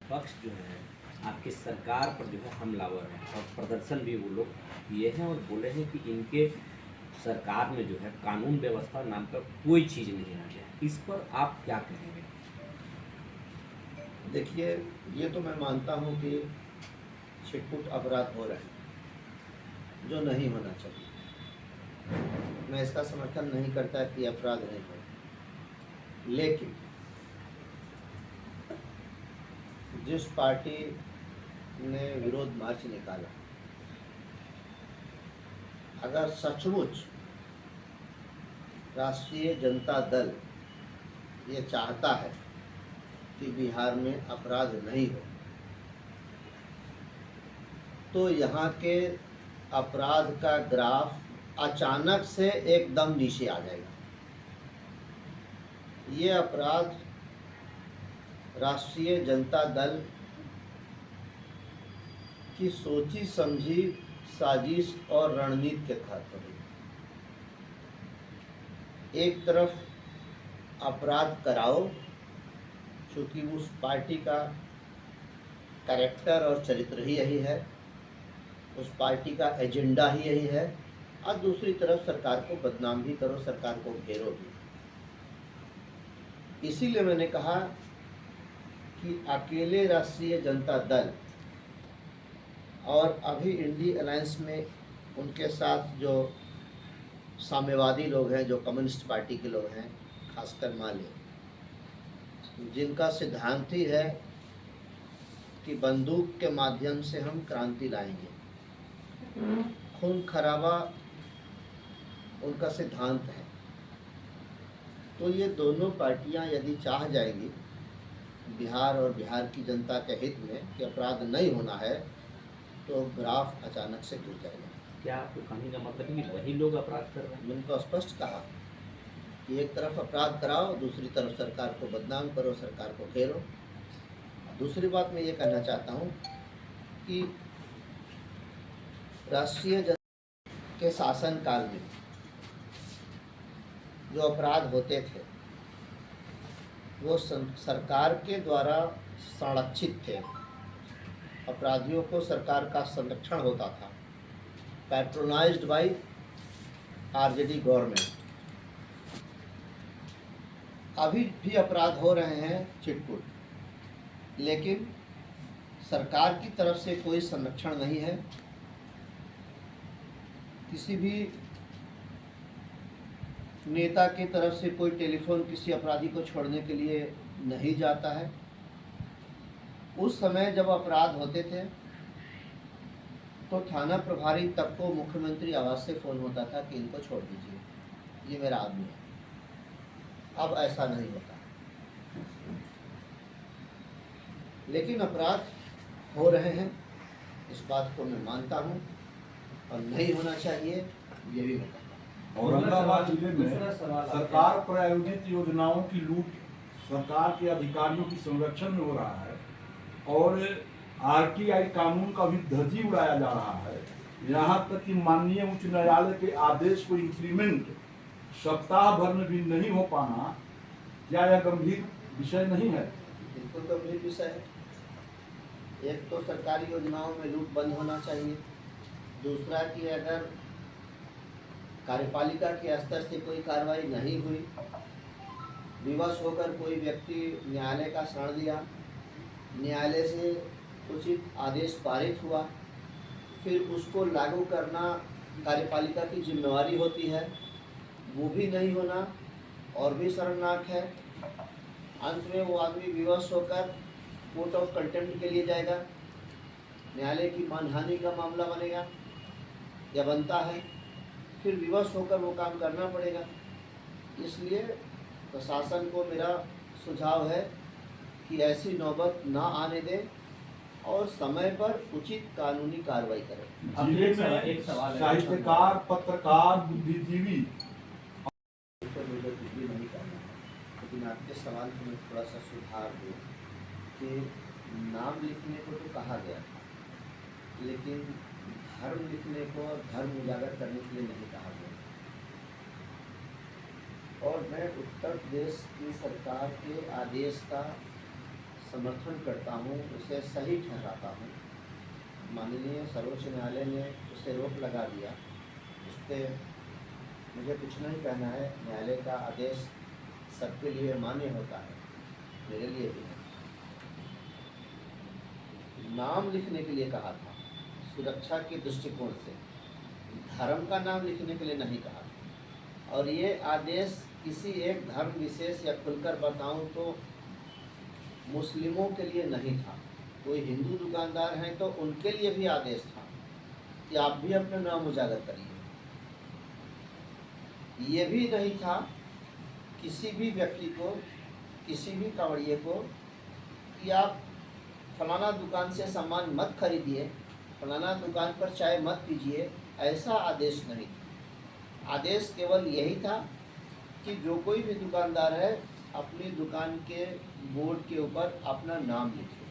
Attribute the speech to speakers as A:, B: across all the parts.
A: पक्ष जो है आपकी सरकार पर जो है हमलावर है और प्रदर्शन भी वो लोग किए हैं और बोले हैं कि इनके सरकार में जो है कानून व्यवस्था नाम का कोई चीज़ नहीं आ गया। इस पर आप क्या कहेंगे?
B: देखिए, ये तो मैं मानता हूँ कि छिटपुट अपराध हो रहे हैं जो नहीं होना चाहिए। मैं इसका समर्थन नहीं करता कि अपराध नहीं हो, लेकिन जिस पार्टी ने विरोध मार्च निकाला, अगर सचमुच राष्ट्रीय जनता दल ये चाहता है कि बिहार में अपराध नहीं हो, तो यहाँ के अपराध का ग्राफ अचानक से एकदम नीचे आ जाएगा। ये अपराध राष्ट्रीय जनता दल की सोची समझी साजिश और रणनीति के तहत होगी। एक तरफ अपराध कराओ, क्योंकि उस पार्टी का कैरेक्टर और चरित्र ही यही है, उस पार्टी का एजेंडा ही यही है, और दूसरी तरफ सरकार को बदनाम भी करो, सरकार को घेरो भी। इसीलिए मैंने कहा कि अकेले राष्ट्रीय जनता दल और अभी इंडी अलायंस में उनके साथ जो साम्यवादी लोग हैं, जो कम्युनिस्ट पार्टी के लोग हैं, खासकर माले, जिनका सिद्धांत ही है कि बंदूक के माध्यम से हम क्रांति लाएंगे, खून खराबा उनका सिद्धांत है। तो ये दोनों पार्टियां यदि चाह जाएंगी बिहार और बिहार की जनता के हित में कि अपराध नहीं होना है, तो ग्राफ अचानक से गिर जाएगा।
A: क्या आपको कहने का मतलब है कि वही लोग अपराध कर रहे हैं?
B: मैंने तो स्पष्ट कहा कि एक तरफ अपराध कराओ, दूसरी तरफ सरकार को बदनाम करो, सरकार को घेरो। दूसरी बात मैं ये कहना चाहता हूँ कि राष्ट्रीय जनता के शासनकाल में जो अपराध होते थे वो सरकार के द्वारा संरक्षित थे। अपराधियों को सरकार का संरक्षण होता था, पैट्रोनाइज्ड बाय आरजेडी गवर्नमेंट। अभी भी अपराध हो रहे हैं छिटपुट, लेकिन सरकार की तरफ से कोई संरक्षण नहीं है। किसी भी नेता की तरफ से कोई टेलीफोन किसी अपराधी को छोड़ने के लिए नहीं जाता है। उस समय जब अपराध होते थे तो थाना प्रभारी तक को मुख्यमंत्री आवास से फ़ोन होता था कि इनको छोड़ दीजिए, ये मेरा आदमी है। अब ऐसा नहीं होता, लेकिन अपराध हो रहे हैं, इस बात को मैं मानता हूँ, और नहीं होना चाहिए ये भी मैं कहता हूँ।
C: औरंगाबाद जिले में सरकार प्रायोजित योजनाओं की लूट सरकार के अधिकारियों की संरक्षण में हो रहा है और आरटीआई कानून का भी धज्जी उड़ाया जा रहा है। यहाँ तक कि माननीय उच्च न्यायालय के आदेश को इंप्लीमेंट सप्ताह भर में भी नहीं हो पाना, क्या यह गंभीर विषय नहीं है?
B: बिल्कुल गंभीर विषय है। एक तो सरकारी योजनाओं में लूट बंद होना चाहिए, दूसरा कि अगर कार्यपालिका के स्तर से कोई कार्रवाई नहीं हुई, विवश होकर कोई व्यक्ति न्यायालय का शरण लिया, न्यायालय से उचित आदेश पारित हुआ, फिर उसको लागू करना कार्यपालिका की जिम्मेवारी होती है, वो भी नहीं होना और भी शर्मनाक है। अंत में वो आदमी विवश होकर कोर्ट ऑफ कंटेम्प्ट के लिए जाएगा, न्यायालय की मानहानि का मामला बनेगा या बनता है, फिर विवश होकर वो काम करना पड़ेगा। इसलिए प्रशासन को मेरा सुझाव है कि ऐसी नौबत ना आने दें और समय पर उचित कानूनी कार्रवाई करें।
C: जिले में
A: एक सवाल है,
C: साहित्यकार, पत्रकार, बुद्धिजीवी
B: मुझे कुछ भी नहीं करना है, लेकिन आपके सवाल को मैं थोड़ा सा सुधार दूँ कि नाम लिखने को तो कहा गया था, लेकिन धर्म लिखने को, धर्म उजागर करने के लिए नहीं कहा गया। और मैं उत्तर प्रदेश की सरकार के आदेश का समर्थन करता हूँ, उसे सही ठहराता हूँ। माननीय सर्वोच्च न्यायालय ने उसे रोक लगा दिया, उस पर मुझे कुछ नहीं कहना है। न्यायालय का आदेश सबके लिए मान्य होता है, मेरे लिए भी है। नाम लिखने के लिए कहा था, सुरक्षा के दृष्टिकोण से, धर्म का नाम लिखने के लिए नहीं कहा था। और ये आदेश किसी एक धर्म विशेष या खुलकर बताऊं तो मुस्लिमों के लिए नहीं था। कोई हिंदू दुकानदार हैं तो उनके लिए भी आदेश था कि आप भी अपना नाम उजागर करिए। ये भी नहीं था किसी भी व्यक्ति को, किसी भी कांवड़िए को कि आप फलाना दुकान से सामान मत खरीदिए, फलाना दुकान पर चाय मत पीजिए, ऐसा आदेश नहीं था। आदेश केवल यही था कि जो कोई भी दुकानदार है अपनी दुकान के बोर्ड के ऊपर अपना नाम लिखे।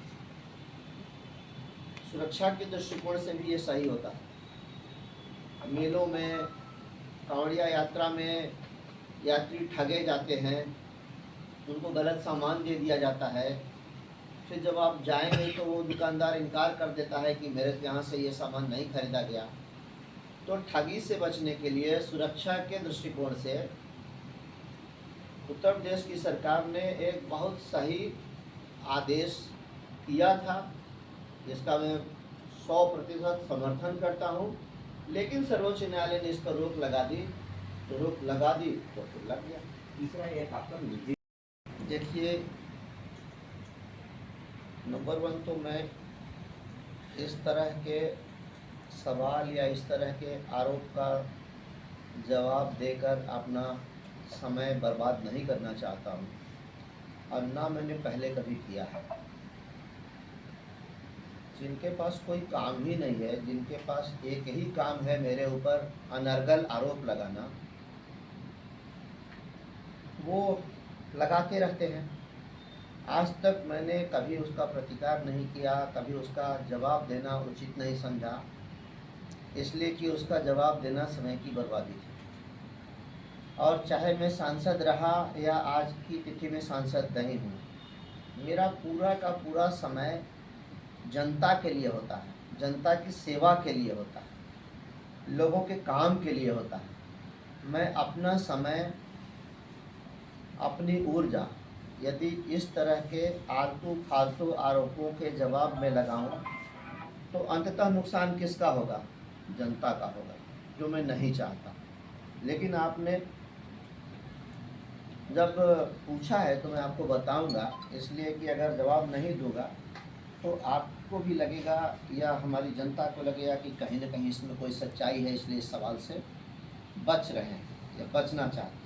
B: सुरक्षा के दृष्टिकोण से भी ये सही होता है। मेलों में, कांवड़िया यात्रा में यात्री ठगे जाते हैं, उनको गलत सामान दे दिया जाता है। फिर जब आप जाएंगे तो वो दुकानदार इनकार कर देता है कि मेरे यहाँ से ये सामान नहीं खरीदा गया। तो ठगी से बचने के लिए सुरक्षा के दृष्टिकोण से उत्तर प्रदेश की सरकार ने एक बहुत सही आदेश किया था, जिसका मैं 100% समर्थन करता हूँ। लेकिन सर्वोच्च न्यायालय ने इस पर रोक लगा दी, तो रोक लगा दी तो फिर लग गया।
A: तीसरा एक आपका निजी,
B: देखिए, नंबर 1 तो मैं इस तरह के सवाल या इस तरह के आरोप का जवाब देकर अपना समय बर्बाद नहीं करना चाहता हूँ, और ना मैंने पहले कभी किया है। जिनके पास कोई काम ही नहीं है, जिनके पास एक ही काम है मेरे ऊपर अनर्गल आरोप लगाना, वो लगाते रहते हैं। आज तक मैंने कभी उसका प्रतिकार नहीं किया, कभी उसका जवाब देना उचित नहीं समझा, इसलिए कि उसका जवाब देना समय की बर्बादी थी। और चाहे मैं सांसद रहा या आज की तिथि में सांसद नहीं हूँ, मेरा पूरा का पूरा समय जनता के लिए होता है, जनता की सेवा के लिए होता है, लोगों के काम के लिए होता है। मैं अपना समय, अपनी ऊर्जा यदि इस तरह के आलतू फालतू आरोपों के जवाब में लगाऊं तो अंततः नुकसान किसका होगा? जनता का होगा, जो मैं नहीं चाहता। लेकिन आपने जब पूछा है तो मैं आपको बताऊंगा, इसलिए कि अगर जवाब नहीं दूंगा तो आपको भी लगेगा या हमारी जनता को लगेगा कि कहीं ना कहीं इसमें कोई सच्चाई है, इसलिए इस सवाल से बच रहे हैं या बचना चाहते हैं।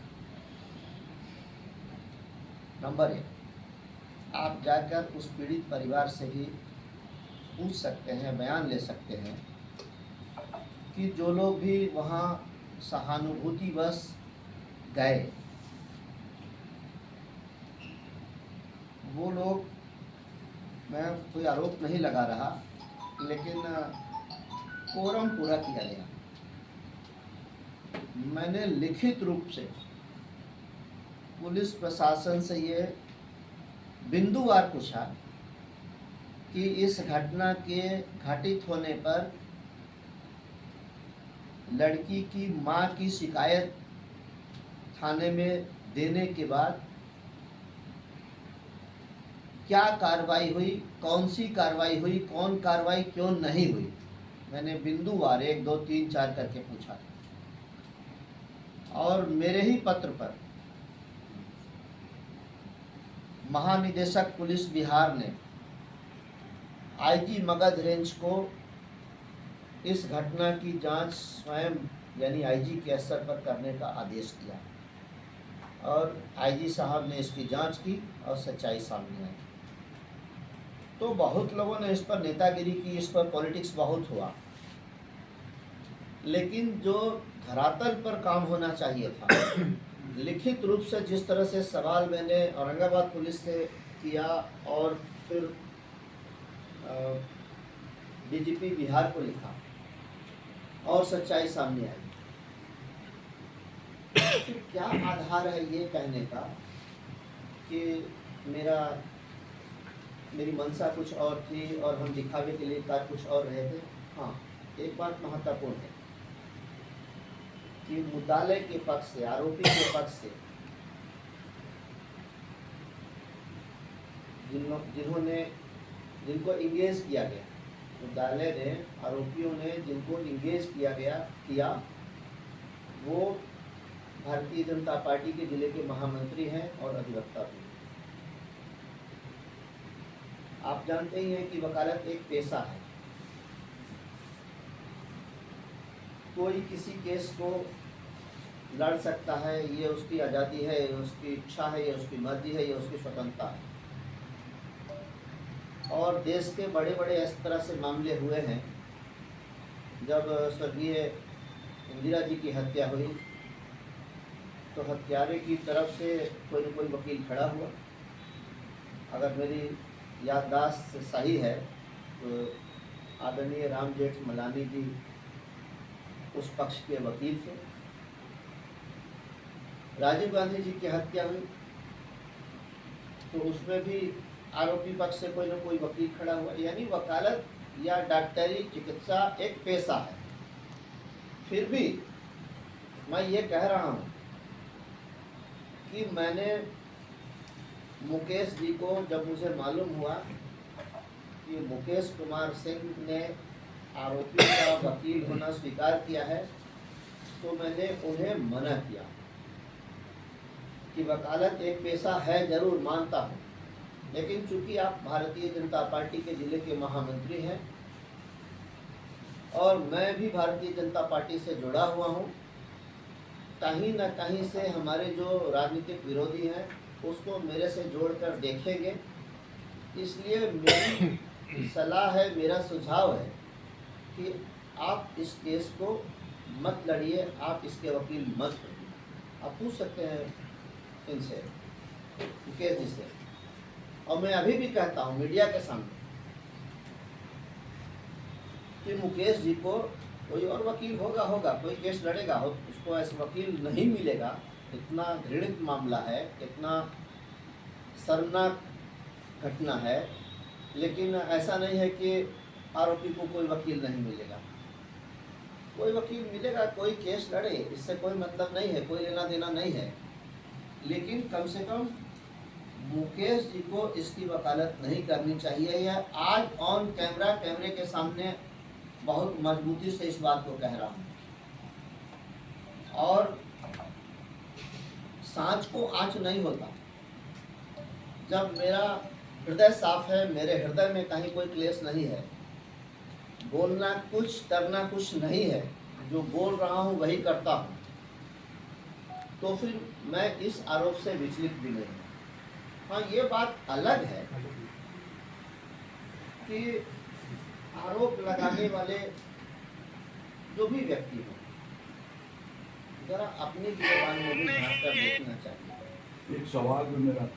B: नंबर 1, आप जाकर उस पीड़ित परिवार से भी पूछ सकते हैं, बयान ले सकते हैं कि जो लोग भी वहाँ सहानुभूतिवश गए, वो लोग, मैं कोई आरोप नहीं लगा रहा, लेकिन कोरम पूरा किया गया। मैंने लिखित रूप से पुलिस प्रशासन से ये बिंदुवार पूछा कि इस घटना के घटित होने पर लड़की की मां की शिकायत थाने में देने के बाद क्या कार्रवाई हुई, कौन सी कार्रवाई हुई, कौन कार्रवाई क्यों नहीं हुई। मैंने बिंदुवार 1, 2, 3, 4 करके पूछा। और मेरे ही पत्र पर महानिदेशक पुलिस बिहार ने आईजी मगध रेंज को इस घटना की जांच स्वयं यानी आईजी के स्तर पर करने का आदेश दिया, और आईजी साहब ने इसकी जांच की और सच्चाई सामने आई। तो बहुत लोगों ने इस पर नेतागिरी की, इस पर पॉलिटिक्स बहुत हुआ, लेकिन जो धरातल पर काम होना चाहिए था, लिखित रूप से जिस तरह से सवाल मैंने औरंगाबाद पुलिस से किया और फिर डीजीपी बिहार को लिखा और सच्चाई सामने आई। फिर क्या आधार है ये कहने का कि मेरी मंशा कुछ और थी और हम दिखावे के लिए कर कुछ और रहे थे? हाँ, एक बात महत्वपूर्ण है कि मुद्दालय के पक्ष से, आरोपी के पक्ष से जिनको इंगेज किया गया, मुद्दालय ने, आरोपियों ने जिनको इंगेज किया वो भारतीय जनता पार्टी के जिले के महामंत्री हैं और अधिवक्ता भी। आप जानते ही हैं कि वकालत एक पेशा है। कोई किसी केस को लड़ सकता है, ये उसकी आज़ादी है, ये उसकी इच्छा है, ये उसकी मर्जी है, ये उसकी स्वतंत्रता है। और देश के बड़े बड़े इस तरह से मामले हुए हैं। जब स्वर्गीय इंदिरा जी की हत्या हुई तो हत्यारे की तरफ से कोई न कोई वकील खड़ा हुआ। अगर मेरी याददाश्त सही है तो आदरणीय राम जेठमलानी जी उस पक्ष के वकील थे। राजीव गांधी जी की हत्या हुई तो उसमें भी आरोपी पक्ष से कोई न कोई वकील खड़ा हुआ। यानी वकालत या डॉक्टरी चिकित्सा एक पेशा है। फिर भी मैं ये कह रहा हूँ कि मैंने मुकेश जी को, जब मुझे मालूम हुआ कि मुकेश कुमार सिंह ने आरोपी का वकील होना स्वीकार किया है, तो मैंने उन्हें मना किया कि वकालत एक पेशा है, जरूर मानता हूँ, लेकिन चूंकि आप भारतीय जनता पार्टी के जिले के महामंत्री हैं और मैं भी भारतीय जनता पार्टी से जुड़ा हुआ हूँ, कहीं न कहीं से हमारे जो राजनीतिक विरोधी हैं उसको मेरे से जोड़कर देखेंगे। इसलिए मेरी सलाह है, मेरा सुझाव है कि आप इस केस को मत लड़िए, आप इसके वकील मत बनिए। आप पूछ सकते हैं इनसे, मुकेश जी से। और मैं अभी भी कहता हूँ मीडिया के सामने कि मुकेश जी को कोई और वकील होगा, कोई केस लड़ेगा, उसको ऐसे वकील नहीं मिलेगा। इतना घृणित मामला है, इतना शर्मनाक घटना है, लेकिन ऐसा नहीं है कि आरोपी को कोई वकील नहीं मिलेगा। कोई वकील मिलेगा, कोई केस लड़े, इससे कोई मतलब नहीं है, कोई लेना देना नहीं है। लेकिन कम से कम मुकेश जी को इसकी वकालत नहीं करनी चाहिए। यह आज ऑन कैमरा, कैमरे के सामने बहुत मजबूती से इस बात को कह रहा हूँ। और सांच को आँच नहीं होता। जब मेरा हृदय साफ है, मेरे हृदय में कहीं कोई क्लेश नहीं है, बोलना कुछ करना कुछ नहीं है, जो बोल रहा हूँ वही करता हूँ, तो फिर मैं इस आरोप से विचलित भी नहीं हूँ। हाँ, ये बात अलग है कि आरोप लगाने वाले जो भी व्यक्ति हो, जरा अपनी जुबान में भी झांक कर देखना चाहिए।
C: एक सवाल जो मेरा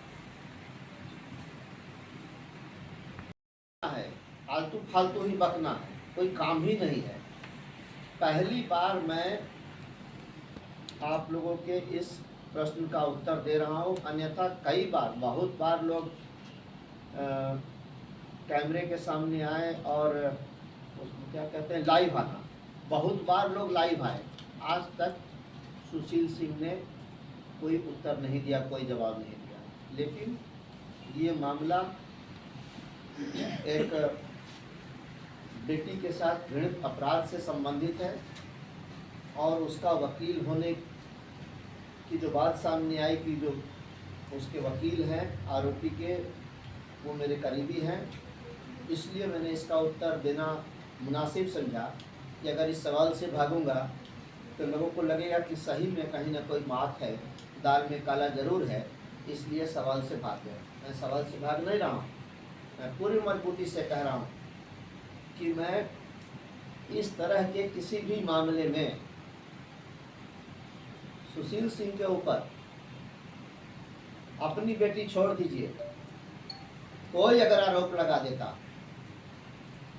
B: है, आलतू फालतू ही बकना है, कोई काम ही नहीं है। पहली बार मैं आप लोगों के इस प्रश्न का उत्तर दे रहा हूँ, अन्यथा कई बार, बहुत बार लोग कैमरे के सामने आए और उसको क्या कहते हैं, लाइव आना। बहुत बार लोग लाइव आए, आज तक सुशील सिंह ने कोई उत्तर नहीं दिया, कोई जवाब नहीं दिया। लेकिन ये मामला एक बेटी के साथ घृणित अपराध से संबंधित है और उसका वकील होने की जो बात सामने आई कि जो उसके वकील हैं आरोपी के, वो मेरे करीबी हैं, इसलिए मैंने इसका उत्तर देना मुनासिब समझा कि अगर इस सवाल से भागूंगा तो लोगों को लगेगा कि सही में कहीं ना कोई बात है, दाल में काला जरूर है, इसलिए सवाल से भाग गए। मैं सवाल से भाग नहीं रहा हूँ, मैं पूरी मजबूती से कह रहा हूँ कि मैं इस तरह के किसी भी मामले में सुशील सिंह के ऊपर, अपनी बेटी छोड़ दीजिए, कोई अगर आरोप लगा देता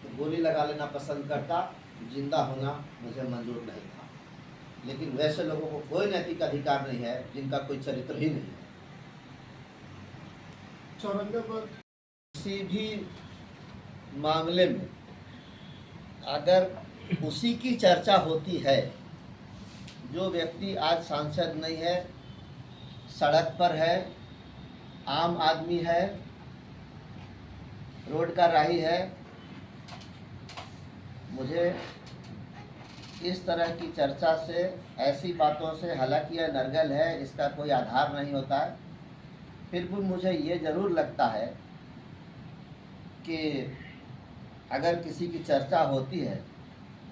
B: तो गोली लगा लेना पसंद करता, जिंदा होना मुझे मंजूर नहीं था। लेकिन वैसे लोगों को कोई नैतिक अधिकार नहीं है जिनका कोई चरित्र ही नहीं है।
D: औरंगाबाद
B: किसी भी मामले में अगर उसी की चर्चा होती है, जो व्यक्ति आज सांसद नहीं है, सड़क पर है, आम आदमी है, रोड का राही है, मुझे इस तरह की चर्चा से, ऐसी बातों से, हालांकि यह नरगल है, इसका कोई आधार नहीं होता है, फिर भी मुझे ये ज़रूर लगता है कि अगर किसी की चर्चा होती है,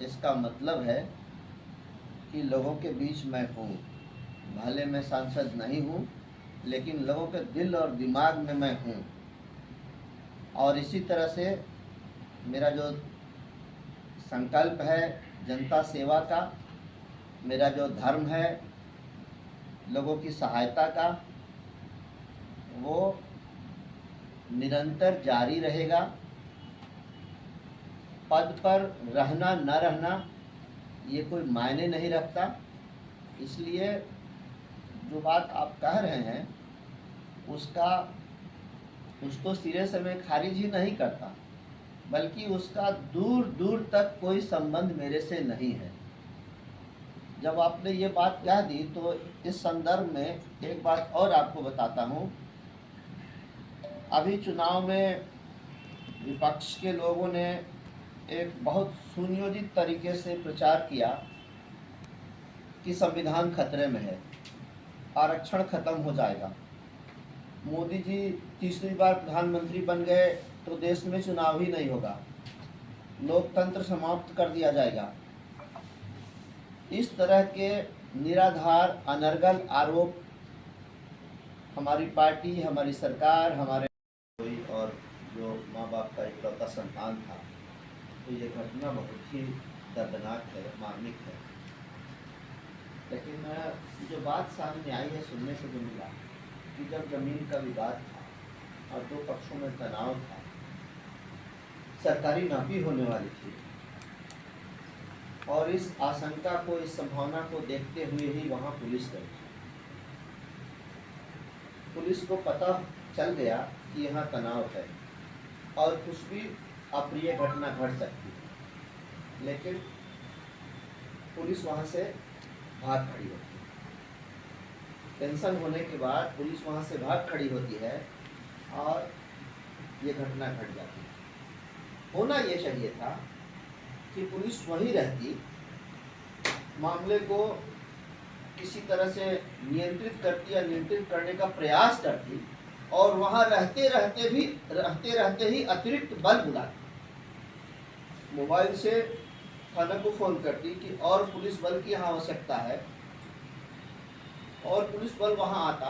B: इसका मतलब है कि लोगों के बीच मैं हूँ। भले मैं सांसद नहीं हूँ, लेकिन लोगों के दिल और दिमाग में मैं हूँ। और इसी तरह से मेरा जो संकल्प है जनता सेवा का, मेरा जो धर्म है लोगों की सहायता का, वो निरंतर जारी रहेगा। पद पर रहना न रहना ये कोई मायने नहीं रखता। इसलिए जो बात आप कह रहे हैं उसको सिरे से मैं खारिज ही नहीं करता, बल्कि उसका दूर दूर तक कोई संबंध मेरे से नहीं है। जब आपने ये बात कह दी तो इस संदर्भ में एक बात और आपको बताता हूँ। अभी चुनाव में विपक्ष के लोगों ने एक बहुत सुनियोजित तरीके से प्रचार किया कि संविधान खतरे में है, आरक्षण खत्म हो जाएगा, मोदी जी तीसरी बार प्रधानमंत्री बन गए तो देश में चुनाव ही नहीं होगा, लोकतंत्र समाप्त कर दिया जाएगा। इस तरह के निराधार अनर्गल आरोप हमारी पार्टी, हमारी सरकार, हमारे कोई और जो माँ बाप का इकलौता संतान था, तो ये घटना बहुत ही दर्दनाक है, मार्मिक है। लेकिन जो बात सामने आई है, सुनने को जो मिला कि जब जमीन का विवाद था और दो पक्षों में तनाव था, सरकारी नापी होने वाली थी, और इस आशंका को, इस संभावना को देखते हुए ही वहाँ पुलिस गई। पुलिस को पता चल गया कि यहाँ तनाव है और कुछ भी अप्रिय घटना घट सकती है, लेकिन पुलिस वहाँ से भाग खड़ी होती है। टेंशन होने के बाद पुलिस वहाँ से भाग खड़ी होती है और ये घटना घट जाती है। होना ये चाहिए था कि पुलिस वहीं रहती, मामले को किसी तरह से नियंत्रित करती या नियंत्रित करने का प्रयास करती, और वहाँ रहते रहते ही अतिरिक्त बल बुलाती, मोबाइल से थाना को फ़ोन करती कि और पुलिस बल की यहाँ आवश्यकता है, और पुलिस बल वहाँ आता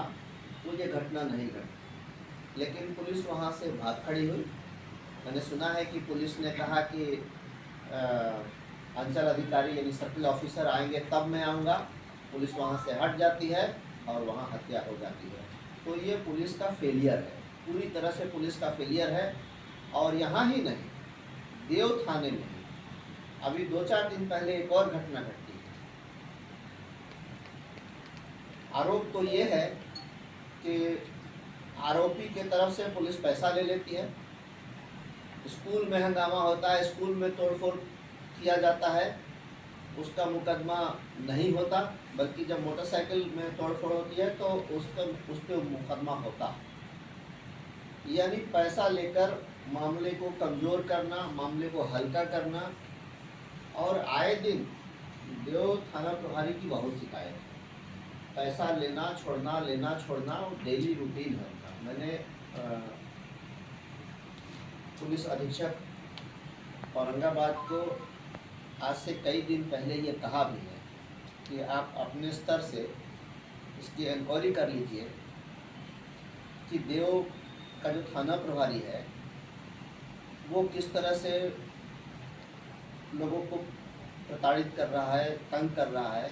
B: तो ये घटना नहीं घटी। लेकिन पुलिस वहाँ से भाग खड़ी हुई। मैंने सुना है कि पुलिस ने कहा कि अंचल अधिकारी यानी सर्किल ऑफिसर आएंगे तब मैं आऊँगा। पुलिस वहाँ से हट जाती है और वहाँ हत्या हो जाती है। तो ये पुलिस का फेलियर है, पूरी तरह से पुलिस का फेलियर है। और यहाँ ही नहीं, देव थाने में अभी 2-4 दिन पहले एक और घटना घटी। आरोप तो ये है कि आरोपी के तरफ से पुलिस पैसा ले लेती है, स्कूल में हंगामा होता है, स्कूल में तोड़फोड़ किया जाता है, उसका मुकदमा नहीं होता, बल्कि जब मोटरसाइकिल में तोड़फोड़ होती है तो उस पर मुकदमा होता। यानी पैसा लेकर मामले को कमज़ोर करना, मामले को हल्का करना। और आए दिन देव थाना प्रभारी की बहुत शिकायत है, पैसा लेना छोड़ना डेली रूटीन है उनका। मैंने पुलिस अधीक्षक औरंगाबाद को आज से कई दिन पहले ये कहा भी है कि आप अपने स्तर से इसकी इंक्वायरी कर लीजिए कि देव का जो थाना प्रभारी है वो किस तरह से लोगों को प्रताड़ित कर रहा है, तंग कर रहा है,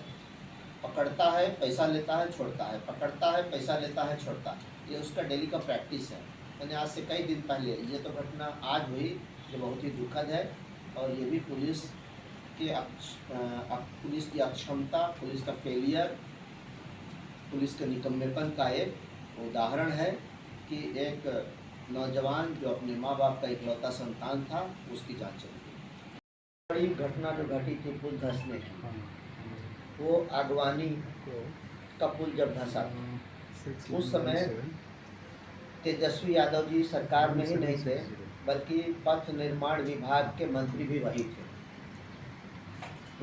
B: पकड़ता है, पैसा लेता है, छोड़ता है, पकड़ता है, पैसा लेता है, छोड़ता है। ये उसका डेली का प्रैक्टिस है। मैंने आज से कई दिन पहले, ये तो घटना आज हुई जो बहुत ही दुखद है, और ये भी पुलिस पुलिस की अक्षमता, पुलिस का फेलियर, पुलिस के निकम्मेपन का एक उदाहरण है कि एक नौजवान जो अपने माँ बाप का इकलौता संतान था, उसकी जान चली गई। बड़ी घटना जो घटी थी पुल धंसने की, वो आगवानी का पुल जब धंसा था, उस समय तेजस्वी यादव जी सरकार में ही नहीं थे, बल्कि पथ निर्माण विभाग के मंत्री भी वही थे।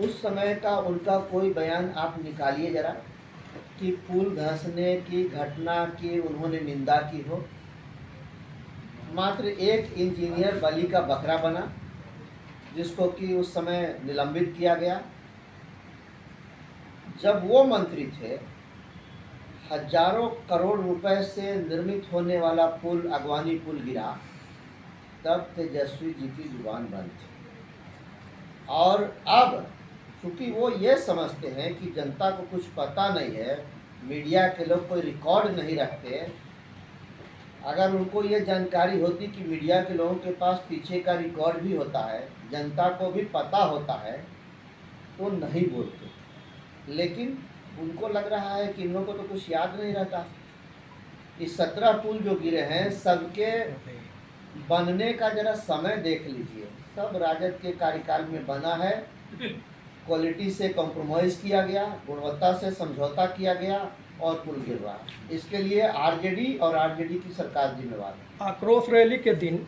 B: उस समय का उनका कोई बयान आप निकालिए जरा कि पुल धंसने की घटना की उन्होंने निंदा की हो। मात्र एक इंजीनियर बलि का बकरा बना, जिसको कि उस समय निलंबित किया गया। जब वो मंत्री थे, हजारों करोड़ रुपए से निर्मित होने वाला पुल, अगवानी पुल गिरा, तब तेजस्वी जी की जुबान बंद थी। और अब चूंकि वो ये समझते हैं कि जनता को कुछ पता नहीं है, मीडिया के लोग कोई रिकॉर्ड नहीं रखते, अगर उनको ये जानकारी होती कि मीडिया के लोगों के पास पीछे का रिकॉर्ड भी होता है, जनता को भी पता होता है, तो नहीं बोलते। लेकिन उनको लग रहा है कि इन लोगों को तो कुछ याद नहीं रहता। इस 17 पुल जो गिरे हैं, सबके बनने का जरा समय देख लीजिए। सब राजद के कार्यकाल में बना है। क्वालिटी से कॉम्प्रोमाइज़ किया गया, गुणवत्ता से समझौता किया गया और पुल गिर रहा है। इसके लिए आरजेडी और आरजेडी की सरकार जिम्मेवार है।
D: आक्रोश रैली के दिन